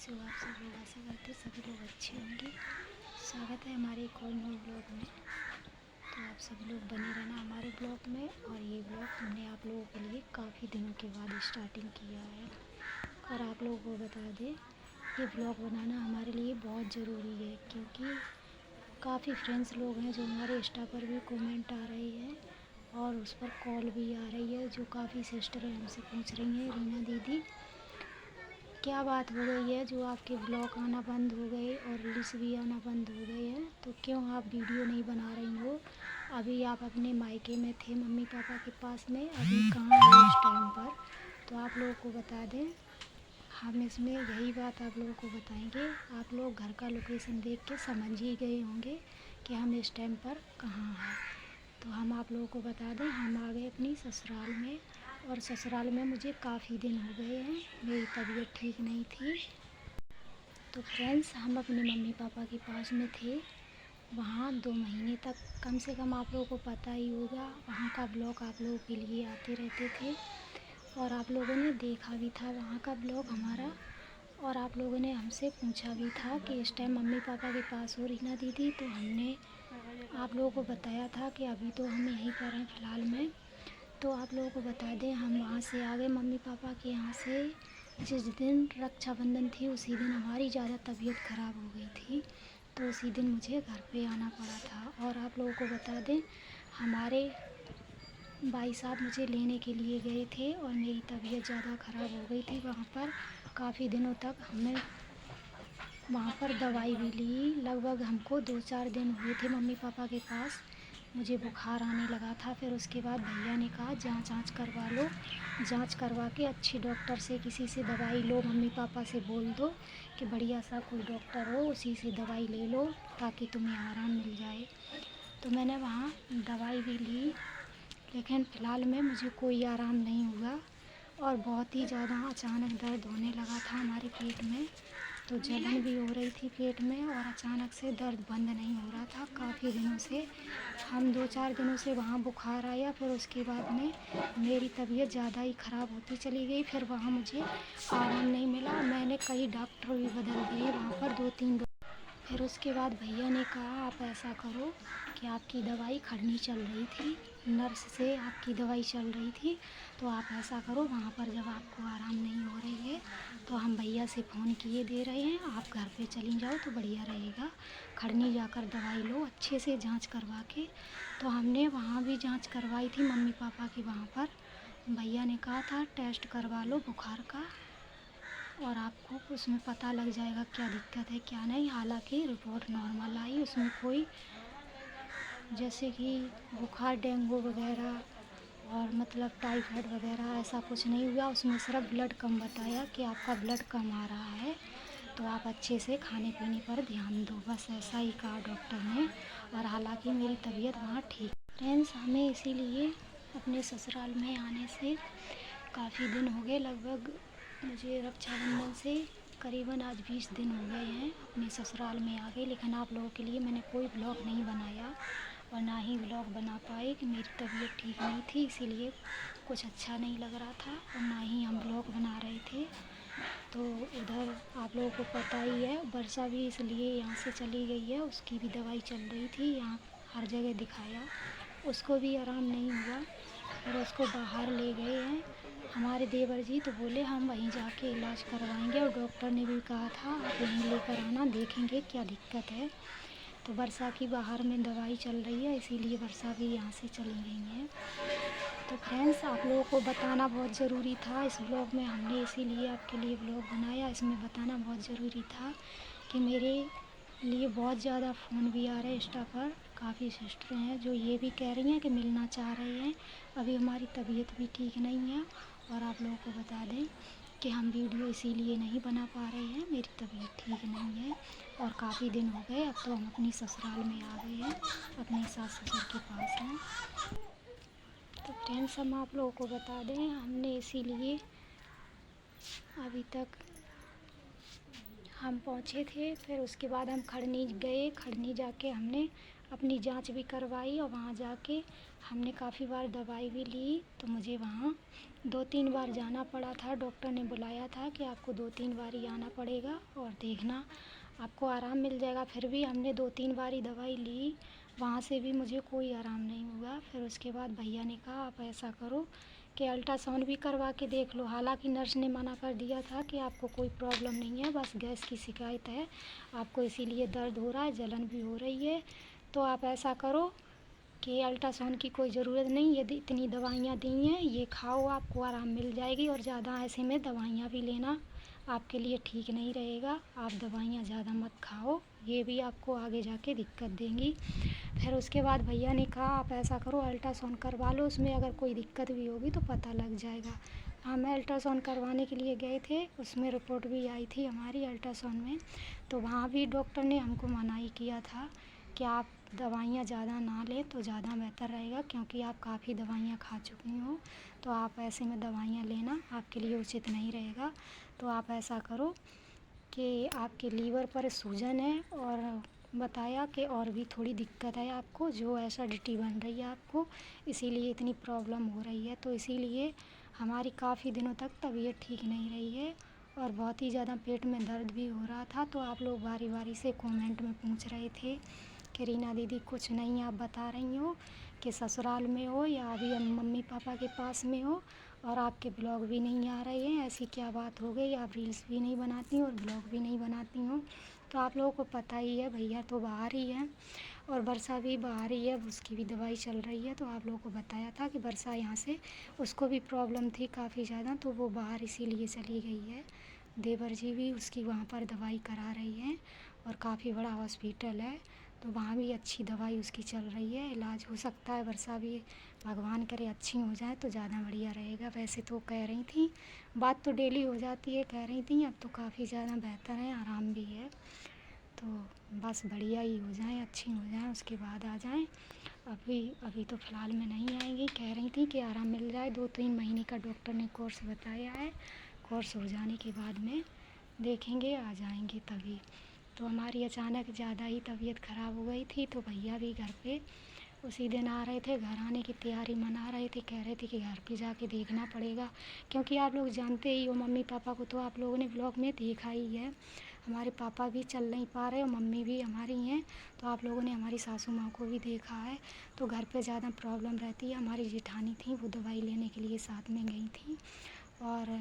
कैसे हो आप सब लोग। आशा करते सभी लोग अच्छे होंगे। स्वागत है हमारे एक और न्यू ब्लॉग में। तो आप सभी लोग बने रहना हमारे ब्लॉग में। और ये ब्लॉग हमने आप लोगों के लिए काफ़ी दिनों के बाद स्टार्टिंग किया है। और आप लोगों को बता दें, ये ब्लॉग बनाना हमारे लिए बहुत ज़रूरी है, क्योंकि काफ़ी फ्रेंड्स लोग हैं जो हमारे इंस्टा पर भी कमेंट आ रही है और उस पर कॉल भी आ रही है। जो काफ़ी सिस्टर हमसे पूछ रही हैं, रीना दीदी क्या बात हो गई है जो आपके ब्लॉग आना बंद हो गए और रील्स भी आना बंद हो गए हैं, तो क्यों आप वीडियो नहीं बना रही हो। अभी आप अपने मायके में थे मम्मी पापा के पास में, अभी कहाँ हो इस टाइम पर। तो आप लोगों को बता दें, हम इसमें यही बात आप लोगों को बताएंगे। आप लोग घर का लोकेशन देख के समझ ही गए होंगे कि हम इस टाइम पर कहाँ हैं। तो हम आप लोगों को बता दें, हम आ गए अपनी ससुराल में। और ससुराल में मुझे काफ़ी दिन हो गए हैं, मेरी तबीयत ठीक नहीं थी। तो फ्रेंड्स, हम अपने मम्मी पापा के पास में थे वहाँ 2 महीने तक। कम से कम आप लोगों को पता ही होगा, वहाँ का ब्लॉग आप लोगों के लिए आते रहते थे और आप लोगों ने देखा भी था वहाँ का ब्लॉग हमारा। और आप लोगों ने हमसे पूछा भी था कि इस टाइम मम्मी पापा के पास हो रीना दीदी। तो हमने आप लोगों को बताया था कि अभी तो हम यहीं पर हैं फ़िलहाल में। तो आप लोगों को बता दें, हम वहाँ से आ गए मम्मी पापा के यहाँ से। जिस दिन रक्षाबंधन थी उसी दिन हमारी ज़्यादा तबीयत ख़राब हो गई थी, तो उसी दिन मुझे घर पे आना पड़ा था। और आप लोगों को बता दें, हमारे भाई साहब मुझे लेने के लिए गए थे और मेरी तबीयत ज़्यादा ख़राब हो गई थी। वहाँ पर काफ़ी दिनों तक हमने वहाँ पर दवाई भी ली। लगभग हमको 2-4 दिन हुए थे मम्मी पापा के पास। मुझे बुखार आने लगा था। फिर उसके बाद भैया ने कहा जांच करवा लो, जांच करवा के अच्छी डॉक्टर से किसी से दवाई लो। मम्मी पापा से बोल दो कि बढ़िया सा कोई डॉक्टर हो, उसी से दवाई ले लो ताकि तुम्हें आराम मिल जाए। तो मैंने वहाँ दवाई भी ली, लेकिन फ़िलहाल में मुझे कोई आराम नहीं हुआ और बहुत ही ज़्यादा अचानक दर्द होने लगा था हमारे पेट में। तो जलन भी हो रही थी पेट में और अचानक से दर्द बंद नहीं हो रहा था काफ़ी दिनों से। हम 2-4 दिनों से वहाँ बुखार आया, फिर उसके बाद में मेरी तबीयत ज़्यादा ही ख़राब होती चली गई। फिर वहाँ मुझे आराम नहीं मिला, मैंने कई डॉक्टर भी बदल दिए वहाँ पर 2-3। फिर उसके बाद भैया ने कहा आप ऐसा करो कि आपकी दवाई खड़नी चल रही थी, नर्स से आपकी दवाई चल रही थी, तो आप ऐसा करो वहाँ पर जब आपको आराम नहीं हो रही है तो हम भैया से फ़ोन किए दे रहे हैं, आप घर पे चली जाओ तो बढ़िया रहेगा। खड़नी जाकर दवाई लो अच्छे से जांच करवा के। तो हमने वहाँ भी जांच करवाई थी मम्मी पापा की वहाँ पर। भैया ने कहा था टेस्ट करवा लो बुखार का और आपको उसमें पता लग जाएगा क्या दिक्कत है क्या नहीं। हालांकि रिपोर्ट नॉर्मल आई, उसमें कोई जैसे कि बुखार डेंगू वगैरह और मतलब टाइफाइड वगैरह ऐसा कुछ नहीं हुआ। उसमें सिर्फ ब्लड कम बताया कि आपका ब्लड कम आ रहा है, तो आप अच्छे से खाने पीने पर ध्यान दो, बस ऐसा ही कहा डॉक्टर ने। और हालांकि मेरी तबीयत वहाँ ठीक। फ्रेंड्स, हमें इसीलिए अपने ससुराल में आने से काफ़ी दिन हो गए। लगभग मुझे रक्षाबंधन से करीबन आज 20 दिन हो गए हैं अपने ससुराल में आ गए। लेकिन आप लोगों के लिए मैंने कोई ब्लॉग नहीं बनाया और ना ही ब्लॉग बना पाए कि मेरी तबीयत ठीक नहीं थी, इसीलिए कुछ अच्छा नहीं लग रहा था और ना ही हम ब्लॉग बना रहे थे। तो उधर आप लोगों को पता ही है, वर्षा भी इसलिए यहाँ से चली गई है, उसकी भी दवाई चल रही थी, यहाँ हर जगह दिखाया, उसको भी आराम नहीं हुआ। फिर उसको बाहर ले गए हैं हमारे देवर जी, तो बोले हम वहीं जाके इलाज करवाएंगे। और डॉक्टर ने भी कहा था आप यहीं लेकर आना, देखेंगे क्या दिक्कत है। तो वर्षा की बाहर में दवाई चल रही है, इसीलिए वर्षा भी यहाँ से चली गई है। तो फ्रेंड्स, आप लोगों को बताना बहुत ज़रूरी था इस ब्लॉग में, हमने इसीलिए आपके लिए ब्लॉग बनाया। इसमें बताना बहुत ज़रूरी था कि मेरे लिए बहुत ज़्यादा फ़ोन भी आ रहे हैं इंस्टा पर। काफ़ी सिस्टर हैं जो ये भी कह रही हैं कि मिलना चाह रहे हैं। अभी हमारी तबीयत भी ठीक नहीं है और आप लोगों को बता दें कि हम वीडियो इसीलिए नहीं बना पा रहे हैं, मेरी तबीयत ठीक नहीं है और काफ़ी दिन हो गए। अब तो हम अपनी ससुराल में आ गए हैं, अपने सास ससुर के पास हैं। तो फ्रेंड्स, हम आप लोगों को बता दें, हमने इसीलिए अभी तक हम पहुँचे थे। फिर उसके बाद हम खड़नी गए, खड़नी जाके हमने अपनी जांच भी करवाई और वहाँ जाके हमने काफ़ी बार दवाई भी ली। तो मुझे वहाँ 2-3 बार जाना पड़ा था। डॉक्टर ने बुलाया था कि आपको 2-3 बार ही आना पड़ेगा और देखना आपको आराम मिल जाएगा। फिर भी हमने 2-3 बार ही दवाई ली, वहाँ से भी मुझे कोई आराम नहीं हुआ। फिर उसके बाद भैया ने कहा आप ऐसा करो कि अल्ट्रासाउंड भी करवा के देख लो। हालांकि नर्स ने मना कर दिया था कि आपको कोई प्रॉब्लम नहीं है, बस गैस की शिकायत है आपको, इसीलिए दर्द हो रहा है, जलन भी हो रही है। तो आप ऐसा करो कि अल्ट्रासाउंड की कोई ज़रूरत नहीं, यदि इतनी दवाइयाँ दी हैं ये खाओ, आपको आराम मिल जाएगी। और ज़्यादा ऐसे में दवाइयाँ भी लेना आपके लिए ठीक नहीं रहेगा। आप दवाइयाँ ज़्यादा मत खाओ, ये भी आपको आगे जाके दिक्कत देंगी। फिर उसके बाद भैया ने कहा आप ऐसा करो अल्ट्रासाउंड करवा लो, उसमें अगर कोई दिक्कत भी होगी तो पता लग जाएगा। हम अल्ट्रासाउंड करवाने के लिए गए थे, उसमें रिपोर्ट भी आई थी हमारी अल्ट्रासाउंड में। तो वहाँ भी डॉक्टर ने हमको मनाही किया था कि आप दवाइयाँ ज़्यादा ना लें तो ज़्यादा बेहतर रहेगा, क्योंकि आप काफ़ी दवाइयाँ खा चुकी हो। तो आप ऐसे में दवाइयाँ लेना आपके लिए उचित नहीं रहेगा। तो आप ऐसा करो कि आपके लीवर पर सूजन है और बताया कि और भी थोड़ी दिक्कत है आपको, जो एसिडिटी बन रही है आपको, इसीलिए इतनी प्रॉब्लम हो रही है। तो इसीलिए हमारी काफ़ी दिनों तक तबीयत ठीक नहीं रही है और बहुत ही ज़्यादा पेट में दर्द भी हो रहा था। तो आप लोग बारी बारी से कमेंट में पूछ रहे थे कि रीना दीदी कुछ नहीं आप बता रही हो कि ससुराल में हो या अभी हम मम्मी पापा के पास में हो और आपके ब्लॉग भी नहीं आ रहे हैं, ऐसी क्या बात हो गई, आप रील्स भी नहीं बनाती और ब्लॉग भी नहीं बनाती हो। तो आप लोगों को पता ही है भैया तो बाहर ही है और वर्षा भी बाहर ही है, उसकी भी दवाई चल रही है। तो आप लोगों को बताया था कि वर्षा यहाँ से, उसको भी प्रॉब्लम थी काफ़ी ज़्यादा, तो वो बाहर इसीलिए चली गई है। देवर जी भी उसकी वहाँ पर दवाई करा रही हैं और काफ़ी बड़ा हॉस्पिटल है, तो वहाँ भी अच्छी दवाई उसकी चल रही है, इलाज हो सकता है वर्षा भी भगवान करे अच्छी हो जाए तो ज़्यादा बढ़िया रहेगा। वैसे तो कह रही थी, बात तो डेली हो जाती है, कह रही थी अब तो काफ़ी ज़्यादा बेहतर है, आराम भी है। तो बस बढ़िया ही हो जाए, अच्छी हो जाए, उसके बाद आ जाएं। अभी तो फ़िलहाल में नहीं आएंगी, कह रही थी कि आराम मिल जाए, 2-3 महीने का डॉक्टर ने कोर्स बताया है, कोर्स हो जाने के बाद में देखेंगे आ जाएंगे तभी। तो हमारी अचानक ज़्यादा ही तबीयत ख़राब हो गई थी, तो भैया भी घर पे उसी दिन आ रहे थे, घर आने की तैयारी मना रहे थे, कह रहे थे कि घर पे जाके देखना पड़ेगा, क्योंकि आप लोग जानते ही हो मम्मी पापा को, तो आप लोगों ने ब्लॉग में देखा ही है, हमारे पापा भी चल नहीं पा रहे और मम्मी भी हमारी हैं। तो आप लोगों ने हमारी सासू माँ को भी देखा है, तो घर पे ज़्यादा प्रॉब्लम रहती है। हमारी जेठानी थी, वो दवाई लेने के लिए साथ में गई थी और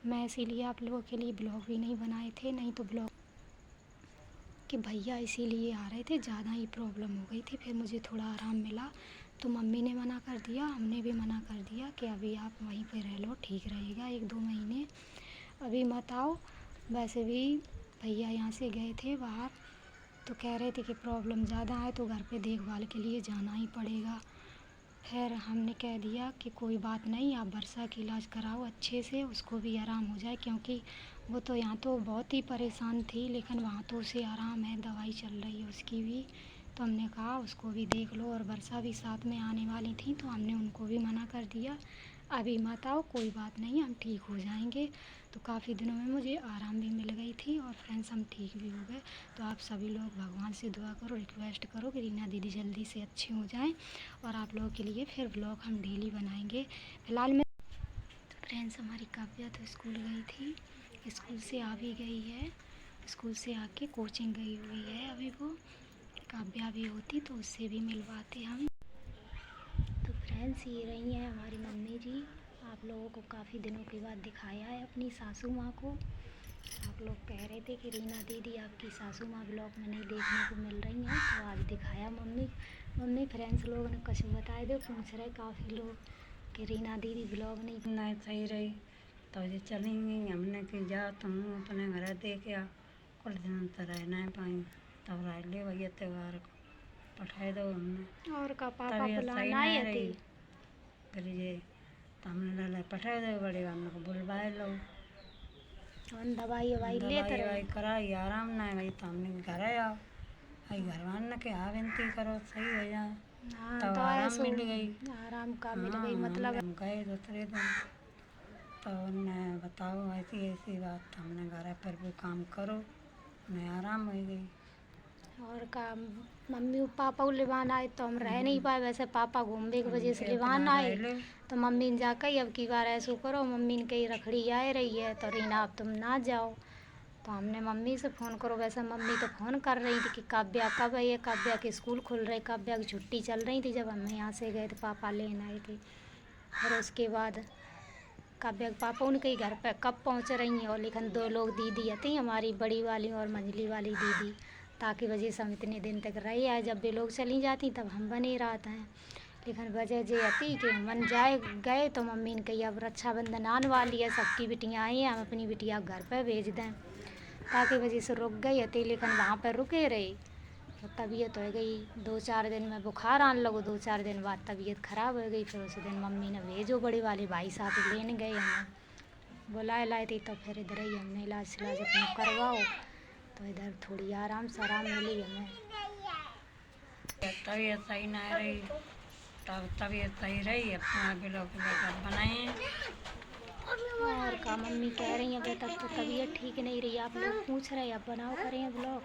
मैं इसीलिए आप लोगों के लिए ब्लॉग भी नहीं बनाए थे, नहीं तो ब्लॉग कि भैया इसीलिए आ रहे थे, ज़्यादा ही प्रॉब्लम हो गई थी। फिर मुझे थोड़ा आराम मिला तो मम्मी ने मना कर दिया, हमने भी मना कर दिया कि अभी आप वहीं पे रह लो, ठीक रहेगा 1-2 महीने, अभी मत आओ। वैसे भी भैया यहाँ से गए थे बाहर, तो कह रहे थे कि प्रॉब्लम ज़्यादा है तो घर पे देखभाल के लिए जाना ही पड़ेगा। फिर हमने कह दिया कि कोई बात नहीं, आप वर्षा का इलाज कराओ अच्छे से, उसको भी आराम हो जाए, क्योंकि वो तो यहाँ तो बहुत ही परेशान थी, लेकिन वहाँ तो उसे आराम है, दवाई चल रही है उसकी भी। तो हमने कहा उसको भी देख लो, और वर्षा भी साथ में आने वाली थी तो हमने उनको भी मना कर दिया, अभी मत आओ, कोई बात नहीं, हम ठीक हो जाएंगे। तो काफ़ी दिनों में मुझे आराम भी मिल गई थी और फ्रेंड्स हम ठीक भी हो गए। तो आप सभी लोग भगवान से दुआ करो, रिक्वेस्ट करो कि रीना दीदी जल्दी से अच्छी हो जाएं और आप लोगों के लिए फिर ब्लॉग हम डेली बनाएंगे। फ़िलहाल मैं तो फ्रेंड्स हमारी काव्या तो स्कूल गई थी, स्कूल से आ भी गई है, स्कूल से आके कोचिंग गई हुई है। अभी वो काव्या भी होती तो उससे भी मिलवाते हम। तो फ्रेंड्स ये रही हैं हमारी मम्मी जी, आप लोगों को काफ़ी दिनों के बाद दिखाया है अपनी सासू माँ को। आप लोग कह रहे थे कि रीना दीदी आपकी सासू माँ ब्लॉग में नहीं देखने को मिल रही हैं, तो आज दिखाया मम्मी फ्रेंड्स लोगों ने कुछ बताए दो, पूछ रहे काफ़ी लोग कि रीना दीदी ब्लॉग नहीं सही रही तो ये चली गई, हमने कि जा तुम अपने घर देख आ, कुछ दिन तो रह नहीं पाई, तब रह ले भैया त्यौहार को पठाए दो हमने, और का पापा तबीयत सही बुलाना नहीं आए रही, थे। फिर ये तो हमने ले पठाए दो, बड़े हमने को बुलवाए लो, हम दवाई ववाई लेते दवाई रहे। ववाई कराई, आराम नहीं भाई, तो हमने घर आओ भाई, घर वाले के हाँ विनती करो सही हो जाए, हाँ तब तो आराम ऐसो मिल गई। आराम का मिल हाँ गई मतलब। हम गए दूसरे दिन, तो उन्हें बताओ ऐसी ऐसी बात, हमने घर पर भी काम करो, उन्हें आराम हो गई। और का मम्मी और पापा को लेवान आए तो हम रह नहीं पाए, वैसे पापा घूमने की वजह से लेवान आए। तो मम्मी ने जाकर अब की बार ऐसा करो, मम्मी ने कही रखड़ी आए रही है तो रीना अब तुम ना जाओ। तो हमने मम्मी से फ़ोन करो, वैसे मम्मी तो फ़ोन कर रही थी कि काव्या कब है, ये काव्या के स्कूल खुल रहे, काव्या की छुट्टी चल रही थी जब हम यहाँ से गए थे, पापा लेने आए थे। और उसके बाद काव्या के पापा उनके घर पे कब पहुँच रही हैं। और लेकिन 2 लोग दीदी आती हमारी, बड़ी वाली और मंझली वाली दीदी, ताकि वजह से हम इतने दिन तक रही आए। जब वे लोग चली जाती तब हम बने रहते हैं। लेकिन वजह ये आती कि मन जाए गए तो मम्मी ने कही अब रक्षाबंधन आने वाली है, सबकी बिटियाँ आई हैं, हम अपनी बिटिया घर पर भेज दें, ताकि वजह से रुक गई थी। लेकिन वहाँ पर रुके रहे तो तबीयत हो गई 2-4 दिन में, बुखार आने लगो, 2-4 दिन बाद तबीयत ख़राब हो गई। फिर उस दिन मम्मी ने भेजो, बड़ी वाले भाई साहब लेने गए, हमें बुलाए लाए थे। तो फिर इधर ही हमने इलाज अपना करवाओ, तो इधर थोड़ी आराम मिली हमें। तबीयत सही ना रही, तब तबीयत सही रही, अपना ब्लॉक बनाए। और का मम्मी कह रही हैं बेटा तो तबीयत ठीक नहीं रही, आप लोग पूछ रहे हैं अब बनाओ करें ब्लॉग।